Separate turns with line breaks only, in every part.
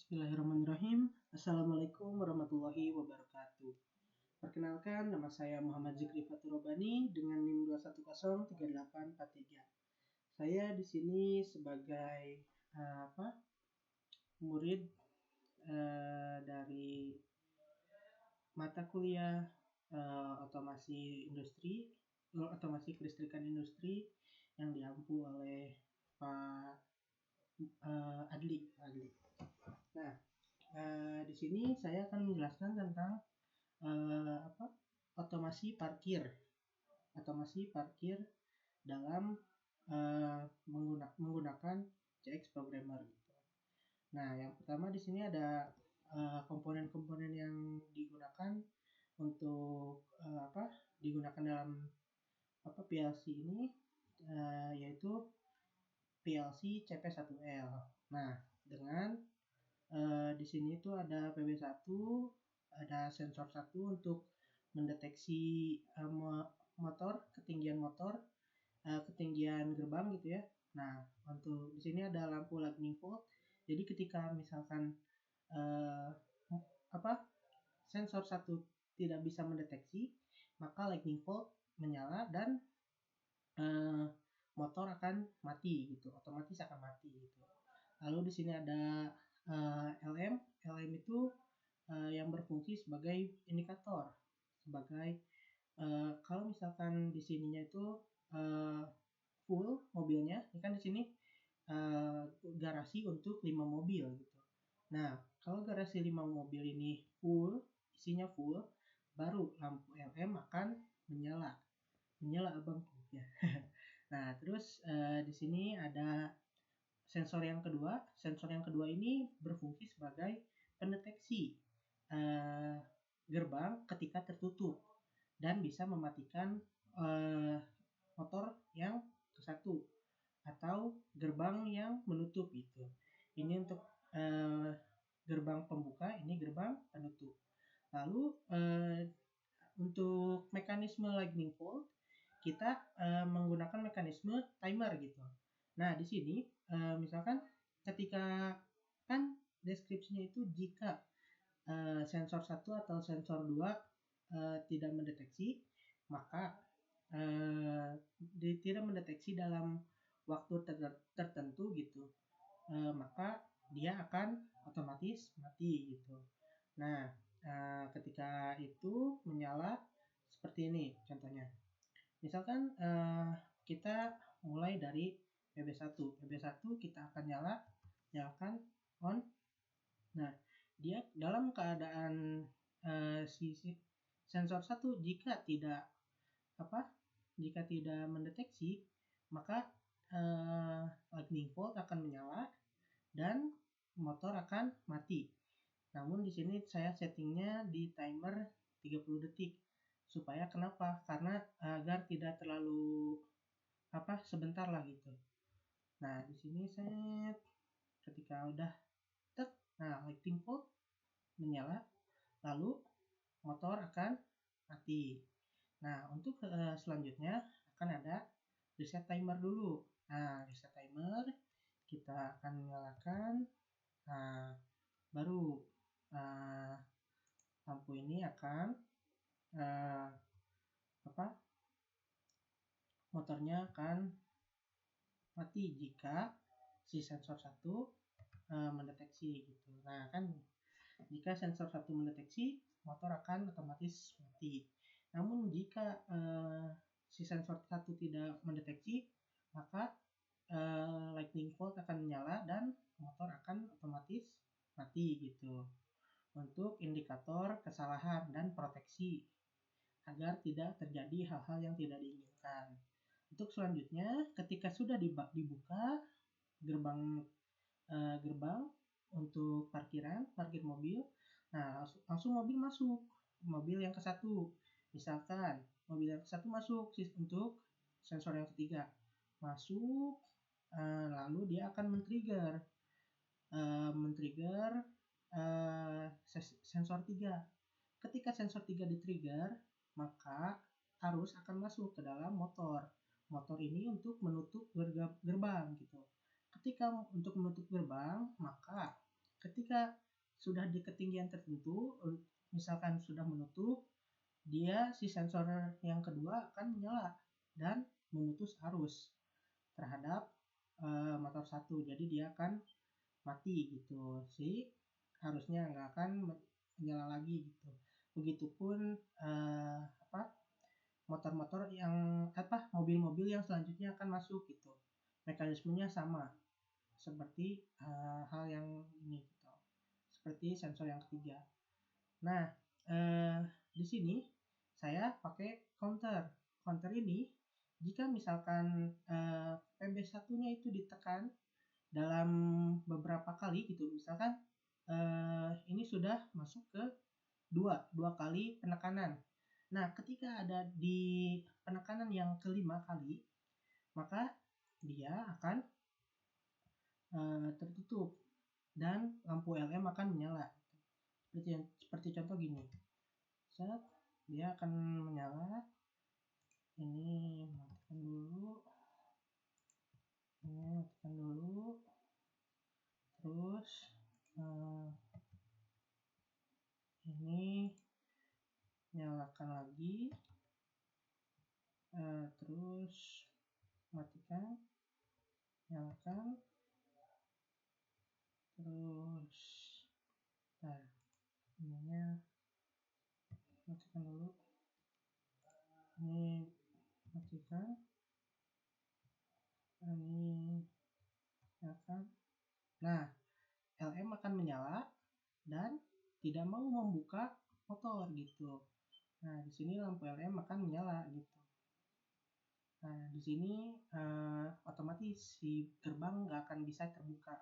Bismillahirrahmanirrahim. Assalamualaikum warahmatullahi wabarakatuh. Perkenalkan, nama saya Muhammad Zikri Fatur Robani dengan NIM 2103843. Saya di sini sebagai murid dari mata kuliah otomasi kelistrikan industri yang diampu oleh Pak Adli. Nah, di sini saya akan menjelaskan tentang otomasi parkir dalam menggunakan CX Programmer gitu. Nah, yang pertama di sini ada komponen-komponen yang digunakan untuk digunakan dalam PLC ini, yaitu PLC CP1L. Nah, dengan di sini itu ada PB1, ada sensor 1 untuk mendeteksi motor, ketinggian gerbang gitu ya. Nah, untuk di sini ada lampu lightning bolt. Jadi ketika misalkan sensor 1 tidak bisa mendeteksi, maka lightning bolt menyala dan motor akan mati gitu, otomatis akan mati gitu. Lalu di sini ada LM itu yang berfungsi sebagai indikator, kalau misalkan di sininya itu full mobilnya, ini kan di sini garasi untuk 5 mobil gitu. Nah, kalau garasi 5 mobil ini isinya full, baru lampu LM akan menyala abangku ya. Nah, terus di sini ada sensor yang kedua. Sensor yang kedua ini berfungsi sebagai pendeteksi gerbang ketika tertutup dan bisa mematikan motor yang ke satu atau gerbang yang menutup itu. Ini untuk gerbang pembuka, ini gerbang penutup. Lalu untuk mekanisme lightning bolt kita menggunakan mekanisme timer gitu. Nah, di sini misalkan ketika kan deskripsinya itu jika sensor 1 atau sensor 2 tidak mendeteksi, maka tidak mendeteksi dalam waktu tertentu gitu, maka dia akan otomatis mati gitu. Nah, ketika itu menyala seperti ini contohnya. Misalkan kita mulai dari PB1 kita akan nyalakan on. Nah, dia dalam keadaan sensor 1 jika tidak mendeteksi, maka lightning bolt akan menyala dan motor akan mati. Namun di sini saya settingnya di timer 30 detik. Supaya kenapa? Karena agar tidak terlalu sebentar lah gitu. Nah, di sini saya ketika udah lightning bolt menyala, lalu motor akan mati. Nah, untuk selanjutnya akan ada reset timer dulu. Nah, reset timer kita akan nyalakan. Nah, baru lampu ini akan motornya akan mati jika si sensor 1 mendeteksi gitu. Nah, kan jika sensor 1 mendeteksi, motor akan otomatis mati. Namun jika si sensor 1 tidak mendeteksi, maka lightning bolt akan menyala dan motor akan otomatis mati gitu. Untuk indikator kesalahan dan proteksi agar tidak terjadi hal-hal yang tidak diinginkan. Untuk selanjutnya, ketika sudah dibuka gerbang untuk parkir mobil, nah langsung mobil masuk, mobil yang ke-1. Misalkan mobil yang ke-1 masuk untuk sensor yang ketiga, masuk, lalu dia akan men-trigger sensor 3. Ketika sensor 3 di-trigger, maka arus akan masuk ke dalam motor. Motor ini untuk menutup gerbang gitu. Ketika untuk menutup gerbang, maka ketika sudah di ketinggian tertentu, misalkan sudah menutup, dia si sensor yang kedua akan menyala dan memutus arus terhadap motor satu. Jadi dia akan mati gitu sih, harusnya nggak akan menyala lagi gitu. Begitupun motor-motor yang mobil-mobil yang selanjutnya akan masuk gitu, mekanismenya sama seperti hal yang ini gitu, seperti sensor yang ketiga. Nah, di sini saya pakai counter. Counter ini jika misalkan PB1-nya itu ditekan dalam beberapa kali gitu, misalkan ini sudah masuk ke dua kali penekanan. Nah, ketika ada di penekanan yang kelima kali, maka dia akan tertutup dan lampu LM akan menyala. Seperti contoh gini, set, dia akan menyala. Ini matikan dulu, terus ini nyalakan lagi, terus matikan, nyalakan, terus ininya matikan dulu, ini matikan, ini nyalakan. Nah, LM akan menyala dan tidak mau membuka motor gitu. Nah, di sini lampu LM akan menyala gitu. Nah, di sini otomatis si gerbang nggak akan bisa terbuka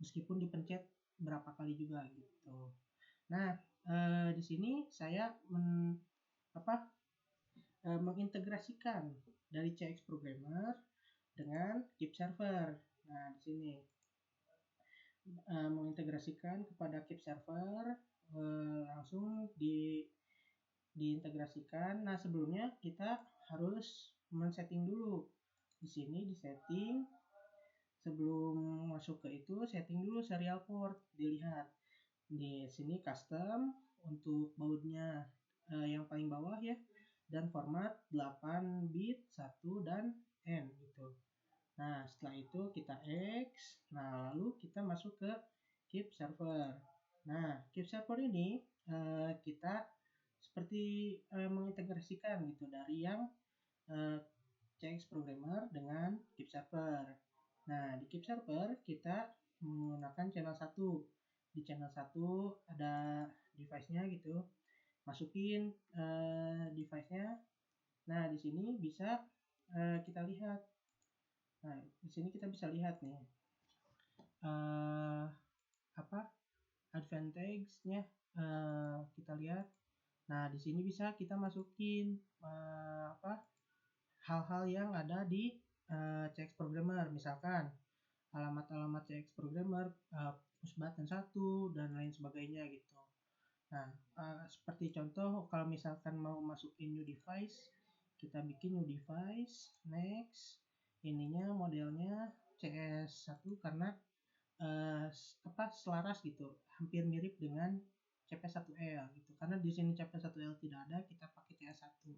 meskipun dipencet berapa kali juga gitu. Nah, di sini saya mengintegrasikan dari CX Programmer dengan Keep Server. Nah, di sini mengintegrasikan kepada Keep Server, langsung diintegrasikan. Nah, sebelumnya kita harus men-setting dulu. Di sini di setting, sebelum masuk ke itu setting dulu serial port, dilihat. Di sini custom untuk bautnya yang paling bawah ya, dan format 8 bit 1 dan N gitu. Nah, setelah itu kita X. Nah, lalu kita masuk ke Keep Server. Nah, Keep Server ini kita seperti mengintegrasikan gitu dari yang CX Programmer dengan Keep Server. Nah, di Keep Server kita menggunakan channel 1. Di channel 1 ada device-nya gitu. Masukin device-nya. Nah, di sini bisa kita lihat. Nah, di sini kita bisa lihat nih advantage-nya kita lihat. Nah, di sini bisa kita masukin hal-hal yang ada di CX Programmer, misalkan alamat-alamat CX Programmer, push button 1 dan lain sebagainya gitu. Nah, seperti contoh kalau misalkan mau masukin new device, kita bikin new device, next, ininya modelnya CS1 karena selaras gitu, hampir mirip dengan CP1L gitu. Karena di sini CP1L tidak ada, kita pakai CS1.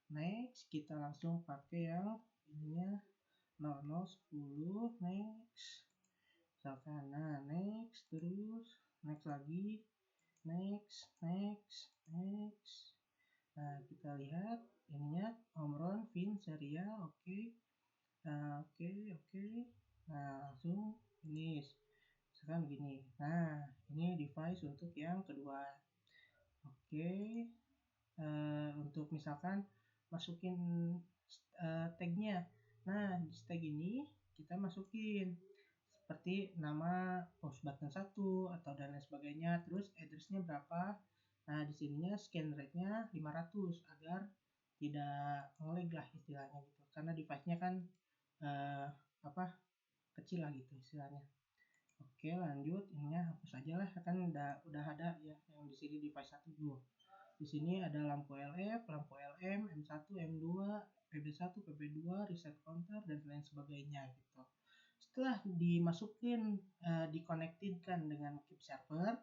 Next, kita langsung pakai yang ininya 0010, next. Misalkan, nah next, terus next lagi, next. Nah, kita lihat ininya Omron, Vin, serial, oke. Oke. Nah, langsung finish. Misalkan gini. Nah, ini device untuk yang kedua. Oke. Untuk misalkan masukin tagnya. Nah, di tag ini kita masukin seperti nama push button 1 atau dan lain sebagainya, terus address-nya berapa. Nah, di sininya scan rate-nya 500 agar tidak nge-lag lah istilahnya gitu. Karena device-nya kan kecil lah gitu istilahnya. Oke, lanjut, ininya hapus aja lah, kan udah ada ya yang di sini device 1 dulu. Di sini ada lampu LF, lampu LM, M1, M2, PB1, PB2, reset counter dan lain sebagainya gitu. setelah dimasukin dikonektikan dengan keep server,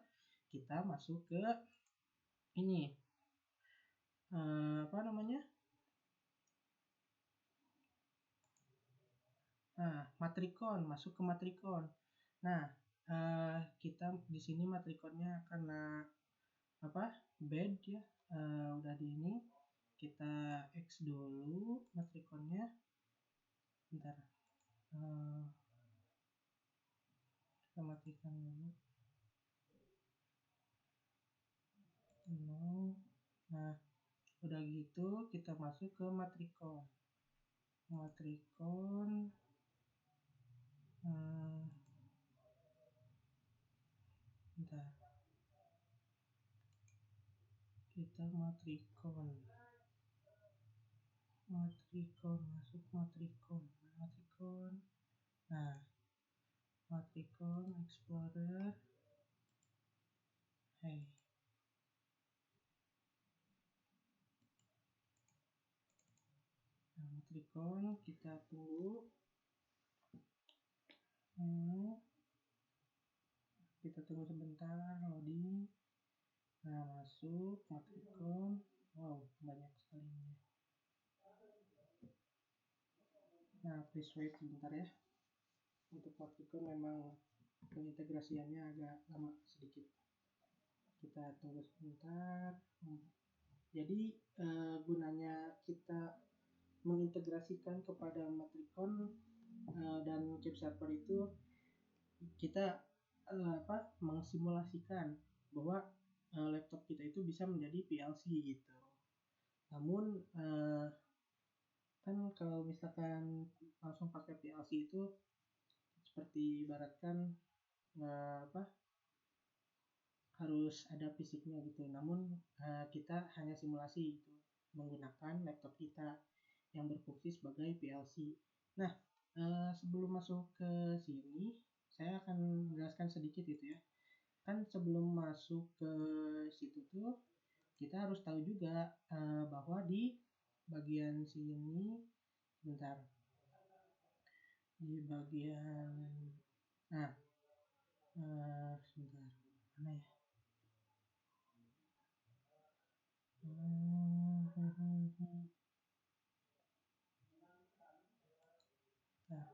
kita masuk ke ini apa namanya, matrikon, masuk ke matrikon. Nah, kita di sini matrikonnya karena apa, bed ya, udah di ini, kita X dulu matrikonnya, bentar, kita matikan dulu. No. Nah, udah gitu kita masuk ke matrikon. Bentar, kita matrikon masuk matrikon. Nah, matrikon explorer. Nah, matrikon kita tunggu. Kita tunggu sebentar loading. Nah, masuk matrikon. Wow, banyak sekali ini. Nah, please wait sebentar ya. Untuk matrikon memang pengintegrasiannya agak lama sedikit. Kita tunggu sebentar. Jadi gunanya kita mengintegrasikan kepada matrikon dan keep server itu, kita mengsimulasikan bahwa laptop kita itu bisa menjadi PLC gitu. Namun kan kalau misalkan langsung pakai PLC itu seperti ibaratkan harus ada fisiknya gitu. Namun kita hanya simulasi gitu menggunakan laptop kita yang berfungsi sebagai PLC. Nah, sebelum masuk ke sini, saya akan menjelaskan sedikit gitu ya. Kan sebelum masuk ke situ tuh, kita harus tahu juga bahwa di bagian sini, bentar, di bagian, nah, sebentar, mana ya? Nah,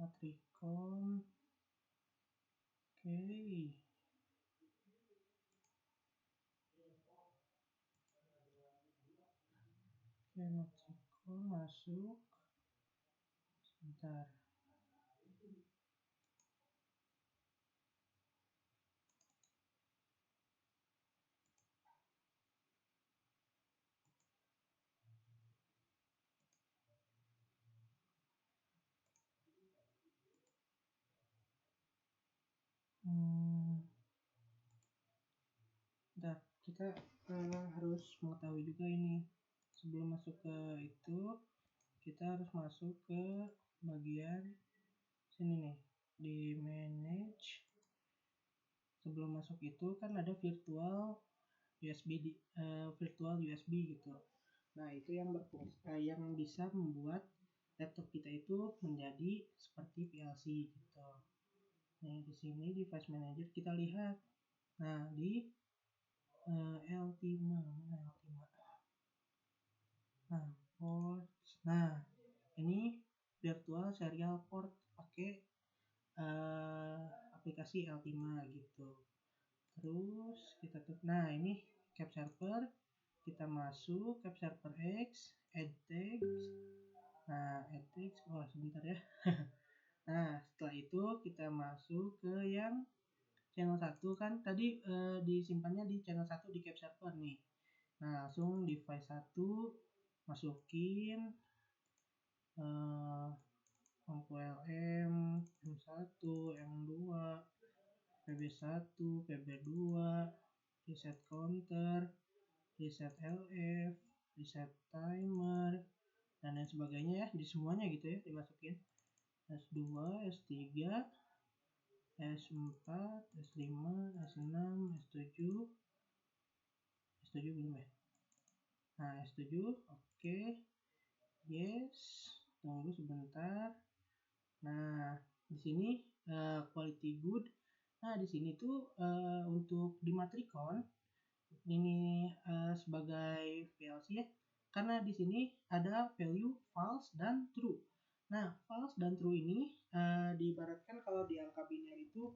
matrikon, oke. Oke, matrikon masuk. Sebentar. Bentar, kita harus mengetahui juga ini. Sebelum masuk ke itu, kita harus masuk ke bagian sini nih, di manage. Sebelum masuk itu kan ada virtual USB gitu. Nah, itu yang berfungsi yang bisa membuat laptop kita itu menjadi seperti PLC gitu. Nah, di sini device manager kita lihat. Nah, di Ultima, mana Ultima? Nah, port. Nah, ini virtual serial port pakai aplikasi Ultima gitu. Terus kita tuh, nah ini cap server, kita masuk cap server X, add text. Nah, add text, wah sebentar ya. Nah, setelah itu kita masuk ke yang channel 1 kan tadi disimpannya di channel 1 di cap server nih. Nah, langsung device 1 masukin OMPLM, M1, M2, PB1, PB2, reset counter, reset LF, reset timer, dan lain sebagainya ya, di semuanya gitu ya dimasukin. S2, S3, S4, S5, S6, S7, S7 belum ya? Nah, S7, oke. Yes, tunggu sebentar. Nah, di sini quality good. Nah, di sini tuh untuk di Matricon ini sebagai PLC ya. Karena di sini ada value false dan true. Nah, false dan true ini diibaratkan kalau di angka biner itu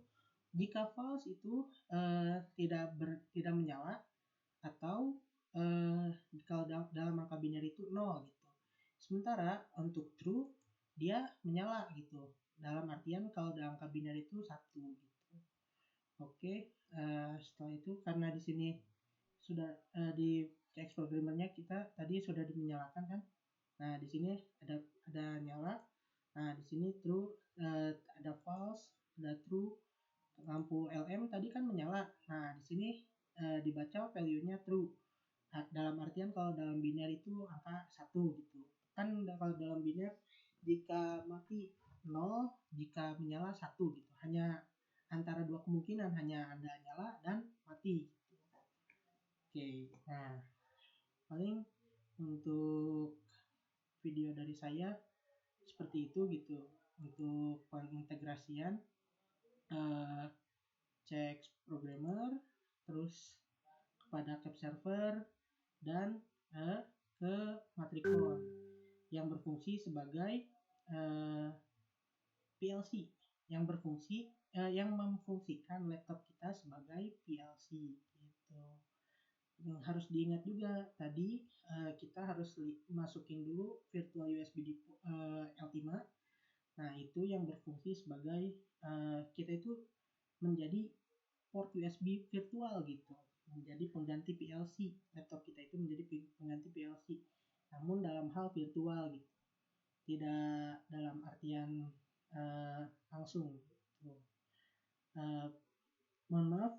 jika false itu tidak menyala atau kalau dalam angka biner itu 0 gitu. Sementara untuk true dia menyala gitu. Dalam artian kalau dalam angka biner itu 1 gitu. Oke, setelah itu karena di sini sudah di CX programmernya kita tadi sudah dimenyalakan kan. Nah, di sini ada nyala. Nah, di sini true, ada false, ada true. Lampu LM tadi kan menyala. Nah, di sini dibaca value-nya true. Dalam artian kalau dalam biner itu angka 1 gitu. Kan kalau dalam biner jika mati 0, jika menyala 1 gitu. Hanya antara dua kemungkinan, hanya Anda nyala dan mati gitu. Oke, nah paling untuk video dari saya seperti itu gitu untuk pengintegrasian uh, cek programmer terus kepada cap server dan ke Matricon yang berfungsi sebagai PLC yang memfungsikan laptop kita sebagai PLC gitu. Yang harus diingat juga tadi kita harus masukin dulu virtual USB di L5. Nah, itu yang berfungsi sebagai kita itu menjadi port USB virtual gitu, menjadi pengganti PLC. Laptop kita itu menjadi pengganti PLC, namun dalam hal virtual gitu, tidak dalam artian langsung gitu. Mohon maaf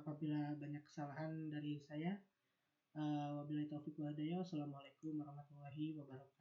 apabila banyak kesalahan dari saya. Wabillahi taufiq wal hidayah. Wassalamualaikum warahmatullahi wabarakatuh.